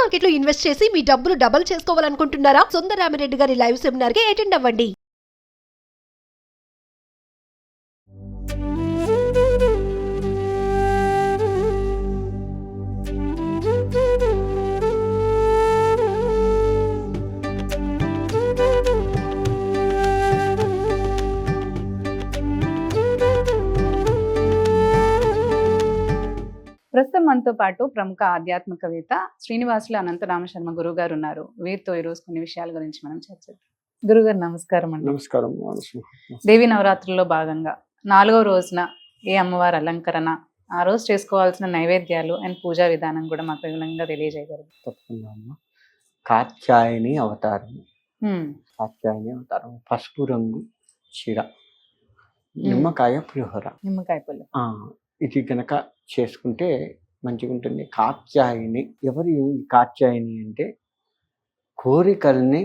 Market లో invest చేసి మీ డబ్బులు డబుల్ చేసుకోవాలనుకుంటున్నారా? సుందరరామిరెడ్డి గారి లైవ్ సెమినార్ కి అటెండ్ అవ్వండి. ప్రస్తుతం మనతో పాటు ప్రముఖ ఆధ్యాత్మికవేత్త శ్రీనివాసులు అనంతరామ శర్మ గురువు గారు ఉన్నారు. వీరితో ఈరోజు కొన్ని విషయాల గురించి మనం చర్చిద్దాం. గురుగారు నమస్కారం అండి. నమస్కారం. దేవి నవరాత్రుల్లో భాగంగా 4వ రోజున ఏ అమ్మవారి అలంకరణ, ఆ రోజు చేసుకోవాల్సిన నైవేద్యాలు అండ్ పూజా విధానం కూడా మాకు వివరంగా తెలియజేయగలరు? తప్పకుండా అమ్మ. కాత్యాయని అవతారం. కాత్యాయని అవతారం పసుపు రంగు చీర, నిమ్మకాయ పులిహోర. నిమ్మకాయ పుల్ల ఇది కనుక చేసుకుంటే మంచిగా ఉంటుంది. కాత్యాయని ఎవరు? ఈ కాత్యాయని అంటే కోరికల్ని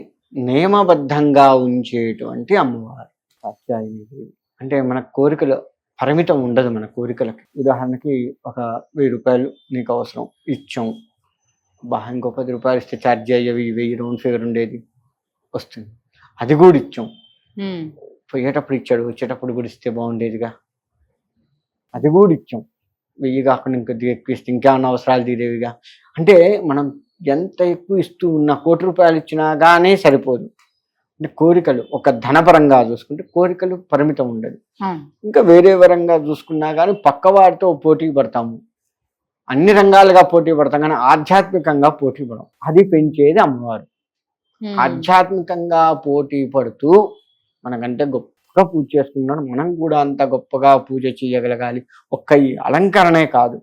నియమబద్ధంగా ఉంచేటువంటి అమ్మవారు కాత్యాయని దేవి. అంటే మన కోరికలు పరిమితం ఉండదు. మన కోరికలకి ఉదాహరణకి ఒక 1000 రూపాయలు నీకు అవసరం, ఇచ్చాం. ఇంకో 10 రూపాయలు ఇస్తే ఛార్జ్ అయ్యేవి 1000 రౌండ్ ఫిగర్ ఉండేది వస్తుంది, అది కూడా ఇచ్చాం. పోయేటప్పుడు ఇచ్చాడు, వచ్చేటప్పుడు కూడా ఇస్తే బాగుండేదిగా, అది కూడా ఇచ్చాం. 1000 కాకుండా ఇంకొద్దిగా ఎక్కువ ఇస్తే ఇంకేమన్నా అవసరాలు తీరేవిగా. అంటే మనం ఎంత ఎక్కువ ఇస్తూ ఉన్న 1 కోటి రూపాయలు ఇచ్చినా కానీ సరిపోదు. అంటే కోరికలు ఒక ధనపరంగా చూసుకుంటే కోరికలు పరిమితం ఉండదు. ఇంకా వేరే వరంగా చూసుకున్నా కానీ పక్కవాడితో పోటీ పడతాము, అన్ని రంగాలుగా పోటీ పడతాం, కానీ ఆధ్యాత్మికంగా పోటీ పడం. అది పెంచేది అమ్మవారు. ఆధ్యాత్మికంగా పోటీ పడుతూ మనకంటే గొప్పగా పూజ చేసుకున్నాడు, మనం కూడా అంత గొప్పగా పూజ చేయగలగాలి. ఒక్క ఈ అలంకరణే కాదు,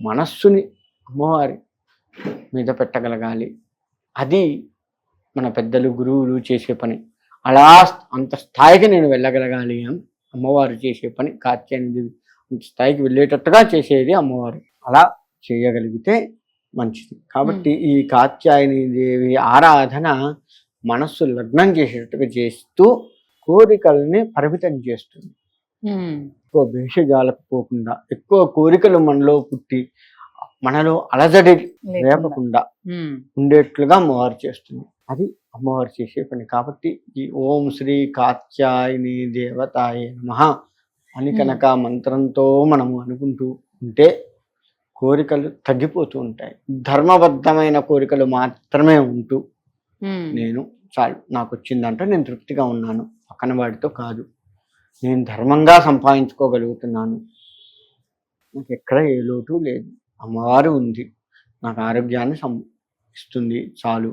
మనస్సుని అమ్మవారి మీద పెట్టగలగాలి. అది మన పెద్దలు గురువులు చేసే పని. అలా అంత స్థాయికి నేను వెళ్ళగలగాలి అని అమ్మవారు చేసే పని. కాత్యాయని అంత స్థాయికి వెళ్ళేటట్టుగా చేసేది అమ్మవారు. అలా చేయగలిగితే మంచిది. కాబట్టి ఈ కాత్యాయని దేవి ఆరాధన మనస్సు లగ్నం చేసేటట్టుగా చేస్తూ కోరికల్ని పరిమితం చేస్తుంది. ఎక్కువ భేషజాలకు పోకుండా, ఎక్కువ కోరికలు మనలో పుట్టి మనలో అలజడి లేపకుండా ఉండేట్లుగా అమ్మవారు చేస్తుంది. అది అమ్మవారు చేసే పని. కాబట్టి ఈ ఓం శ్రీ కాత్యాయని దేవతాయ నమః అని కనుక మంత్రంతో మనము అనుకుంటూ ఉంటే కోరికలు తగ్గిపోతూ ఉంటాయి. ధర్మబద్ధమైన కోరికలు మాత్రమే ఉంటూ నేను చాలు, నాకు వచ్చిందంటే నేను తృప్తిగా ఉన్నాను, పక్కన వాడితో కాదు, నేను ధర్మంగా సంపాదించుకోగలుగుతున్నాను, నాకు ఎక్కడ ఏ లోటు లేదు, అమ్మవారు ఉంది, నాకు ఆరోగ్యాన్ని ఇస్తుంది, చాలు.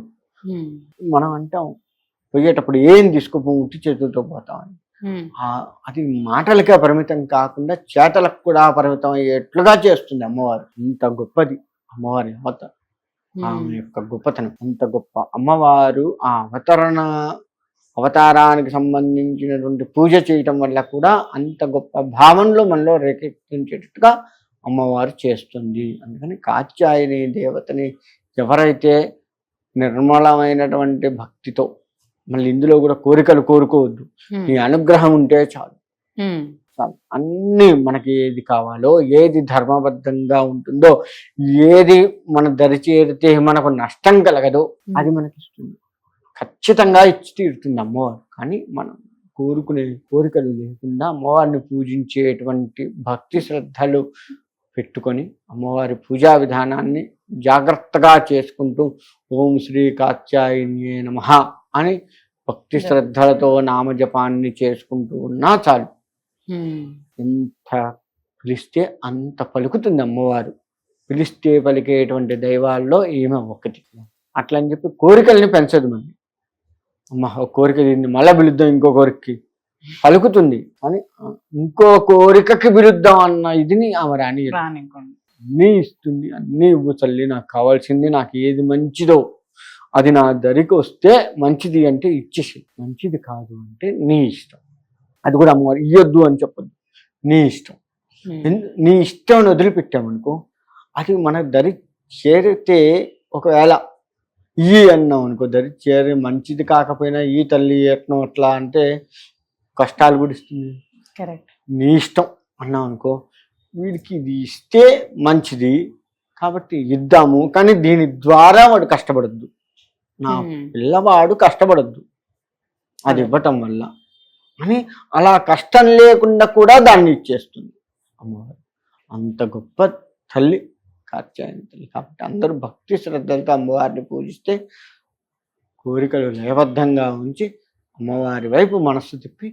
మనం అంటాం పోయేటప్పుడు ఏం తీసుకోపోం, ఉట్టి చేతులతో పోతామని. అది మాటలకే పరిమితం కాకుండా చేతలకు కూడా పరిమితం అయ్యేట్లుగా చేస్తుంది అమ్మవారు. అంత గొప్పది అమ్మవారి అవతారం, ఆమె యొక్క గొప్పతనం అంత గొప్ప. అమ్మవారు ఆ అవతారానికి సంబంధించినటువంటి పూజ చేయటం వల్ల కూడా అంత గొప్ప భావనలో మనలో రేకెత్తించేటట్టుగా అమ్మవారు చేస్తుంది. అందుకని కాత్యాయని దేవతని ఎవరైతే నిర్మలమైనటువంటి భక్తితో, మళ్ళీ ఇందులో కూడా కోరికలు కోరుకోవద్దు, నీ అనుగ్రహం ఉంటే చాలు, చాలు. అన్నీ మనకి ఏది కావాలో, ఏది ధర్మబద్ధంగా ఉంటుందో, ఏది మన దరి చేరితే మనకు నష్టం కలగదో అది మనకి ఇస్తుంది, ఖచ్చితంగా ఇచ్చి తీరుతుంది అమ్మవారు. కానీ మనం కోరుకునే కోరికలు లేకుండా అమ్మవారిని పూజించేటువంటి భక్తి శ్రద్ధలు పెట్టుకొని అమ్మవారి పూజా విధానాన్ని జాగ్రత్తగా చేసుకుంటూ ఓం శ్రీ కాత్యాయని నమః అని భక్తి శ్రద్ధలతో నామజపాన్ని చేసుకుంటూ ఉన్నా చాలు. ఎంత పిలిస్తే అంత పలుకుతుంది అమ్మవారు. పిలిస్తే పలికేటువంటి దైవాల్లో ఈమె ఒకటి. అట్లా అని చెప్పి కోరికల్ని పెంచదు. మళ్ళీ అమ్మ కోరిక దీన్ని మళ్ళీ పిలుద్దాం, ఇంకో కోరికకి పలుకుతుంది, అని ఇంకో కోరికకి పిలుద్దాం అన్న ఇదిని ఆమె రాని అన్నీ ఇస్తుంది. అన్నీ ఇవ్వు తల్లి, నాకు కావాల్సింది, నాకు ఏది మంచిదో అది నా దరికి వస్తే మంచిది అంటే ఇచ్చేసి, మంచిది కాదు అంటే నీ ఇష్టం. అది కూడా అమ్మవారు ఇయ్యొద్దు అని చెప్పొద్దు, నీ ఇష్టం. నీ ఇష్టం అని వదిలిపెట్టామనుకో, అది మన దరి చేరితే ఒకవేళ ఈ అన్నాం అనుకో, దరి చేరి మంచిది కాకపోయినా ఈ తల్లి యత్నం అట్లా అంటే కష్టాలు కూడా ఇస్తుంది. నీ ఇష్టం అన్నాం అనుకో, వీడికి ఇది ఇస్తే మంచిది కాబట్టి ఇద్దాము, కానీ దీని ద్వారా వాడు కష్టపడద్దు, నా పిల్లవాడు కష్టపడద్దు అది ఇవ్వటం వల్ల అని, అలా కష్టం లేకుండా కూడా దాన్ని ఇచ్చేస్తుంది అమ్మవారు. అంత గొప్ప తల్లి కాత్యాయని తల్లి. కాబట్టి అందరూ భక్తి శ్రద్ధలతో అమ్మవారిని పూజిస్తే కోరికలు లయబద్ధంగా ఉంచి అమ్మవారి వైపు మనస్సు తిప్పి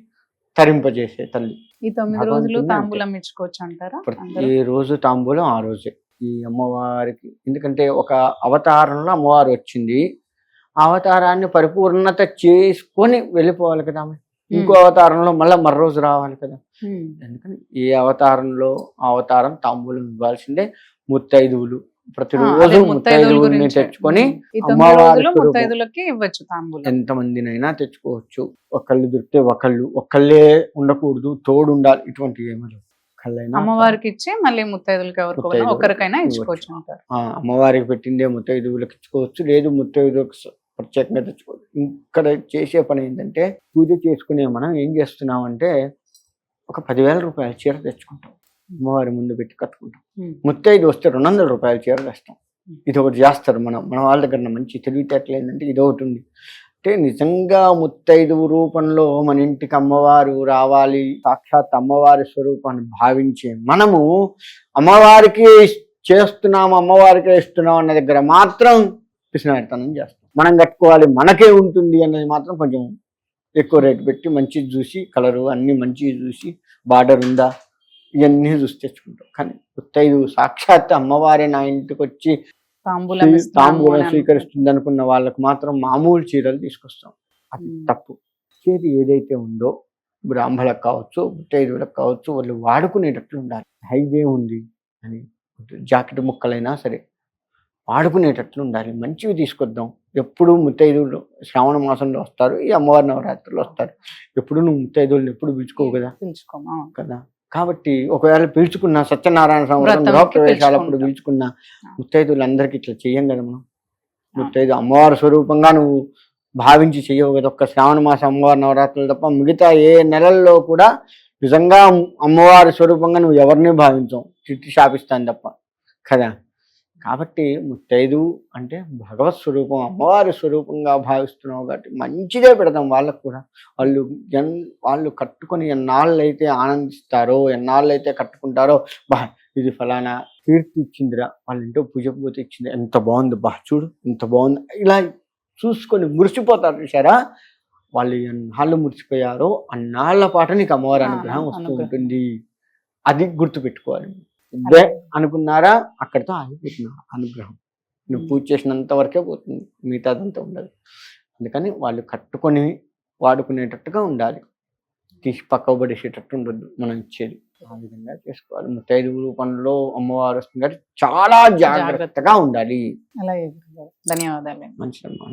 తరింపజేసే తల్లి. ఈ 9 రోజులు తాంబూలం ఇచ్చుకోవచ్చు అంటారా? ప్రతి రోజు తాంబూలం ఆ రోజే ఈ అమ్మవారికి. ఎందుకంటే ఒక అవతారంలో అమ్మవారు వచ్చింది, ఆ అవతారాన్ని పరిపూర్ణత చేసుకొని వెళ్ళిపోవాలి కదా ఆమె. ఇంకో అవతారంలో మళ్ళీ మరో రోజు రావాలి కదా. ఎందుకని ఏ అవతారంలో ఆ అవతారం తాంబూలం ఇవ్వాల్సిందే. ముత్తైదువులు ప్రతిరోజు ముత్తైదువుల్ని తెచ్చుకొని ముత్తైదులకి ఇవ్వచ్చు తాంబూలం. ఎంతమందినైనా తెచ్చుకోవచ్చు. ఒకళ్ళు దొరికితే ఒకళ్ళే ఉండకూడదు, తోడు ఉండాలి. ఇటువంటి ఏమీ అమ్మవారికి ఇచ్చి మళ్ళీ ముత్తైదులకి ఒకరికైనా ఇచ్చుకోవచ్చు అంటారు. అమ్మవారికి పెట్టిందే ముత్తైదువులకు ఇచ్చుకోవచ్చు, లేదు ముత్తైదువులకు ప్రత్యేకంగా తెచ్చుకోవచ్చు. ఇక్కడ చేసే పని ఏంటంటే, పూజ చేసుకునే మనం ఏం చేస్తున్నామంటే ఒక 10,000 రూపాయల చీర తెచ్చుకుంటాం, అమ్మవారి ముందు పెట్టి కట్టుకుంటాం. ముత్తైదు వస్తే 200 రూపాయల చీర తెస్తాం. ఇది ఒకటి చేస్తారు మన వాళ్ళ దగ్గర. మంచి తెలివితేటలు ఏంటంటే ఇది ఒకటి ఉంది. అంటే నిజంగా ముత్తైదువు రూపంలో మన ఇంటికి అమ్మవారు రావాలి, సాక్షాత్ అమ్మవారి స్వరూపాన్ని భావించే మనము అమ్మవారికి చేస్తున్నాము, అమ్మవారికే ఇస్తున్నాం అన్న దగ్గర మాత్రం పిసినారితనం చేస్తాం. మనం కట్టుకోవాలి, మనకే ఉంటుంది అన్నది మాత్రం కొంచెం ఎక్కువ రేటు పెట్టి మంచిది చూసి, కలరు అన్ని మంచివి చూసి, బార్డర్ ఉందా ఇవన్నీ చూసి తెచ్చుకుంటాం. కానీ ముత్తైదు సాక్షాత్ అమ్మవారే నా ఇంటికి వచ్చి తాంబూలం స్వీకరిస్తుంది అనుకున్న వాళ్ళకు మాత్రం మామూలు చీరలు తీసుకొస్తాం. అది తప్పు. చేతి ఏదైతే ఉందో బ్రాహ్మణులకు కావచ్చు, ముత్తైదువులకు కావచ్చు, వాళ్ళు వాడుకునేటట్లు ఉండాలి. హైదే ఉంది అని జాకెట్ ముక్కలైనా సరే వాడుకునేటట్లు ఉండాలి. మంచివి తీసుకొద్దాం. ఎప్పుడు ముత్తైదువులు శ్రావణ మాసంలో వస్తారు, ఈ అమ్మవారి నవరాత్రులు వస్తారు. ఎప్పుడు నువ్వు ముత్తైదువులను ఎప్పుడు పిలుచుకోవు కదా. కాబట్టి ఒకవేళ పిలుచుకున్న సత్యనారాయణ సంవత్సరం గృహప్రవేశాలప్పుడు పిలుచుకున్న ముత్తైదువులందరికీ ఇట్లా చెయ్యం కదా మనం. ముత్తైదు అమ్మవారి స్వరూపంగా నువ్వు భావించి చెయ్యవు కదా. ఒక్క శ్రావణ మాసం అమ్మవారి నవరాత్రులు తప్ప మిగతా ఏ నెలల్లో కూడా నిజంగా అమ్మవారి స్వరూపంగా నువ్వు ఎవరిని భావించవు, తిట్టి శాపిస్తాను తప్ప కదా. కాబట్టి ముత్తైదు అంటే భగవత్ స్వరూపం, అమ్మవారి స్వరూపంగా భావిస్తున్నావు కాబట్టి మంచిదే పెడతాం వాళ్ళకు కూడా. వాళ్ళు కట్టుకొని ఎన్నాళ్ళైతే ఆనందిస్తారో, ఎన్నాళ్ళైతే కట్టుకుంటారో, ఇది ఫలానా కీర్తి ఇచ్చిందిరా, వాళ్ళ ఇంట్లో పూజ పోతే ఇచ్చింది, ఎంత బాగుంది, చూడు ఎంత బాగుంది, ఇలా చూసుకొని మురిసిపోతారు. చూసారా, వాళ్ళు ఎన్నాళ్ళు మురిసిపోయారో అన్నాళ్ల పాటు నీకు అమ్మవారి అనుగ్రహం వస్తూ ఉంటుంది. అది గుర్తుపెట్టుకోవాలి. ఇదే అనుకున్నారా, అక్కడితో ఆగిపోతుంది అనుగ్రహం. నువ్వు పూజ చేసినంత వరకే పోతుంది, మిగతాదంతా ఉండదు. అందుకని వాళ్ళు కట్టుకొని వాడుకునేటట్టుగా ఉండాలి, తీసి పక్క పడేసేటట్టు ఉండద్దు మనం ఇచ్చేది. ఆ విధంగా చేసుకోవాలి. ముత్తైదువు రూపంలో అమ్మవారు వస్తుంది కాబట్టి చాలా జాగ్రత్తగా ఉండాలి. ధన్యవాదాలు. మంచిదమ్మా.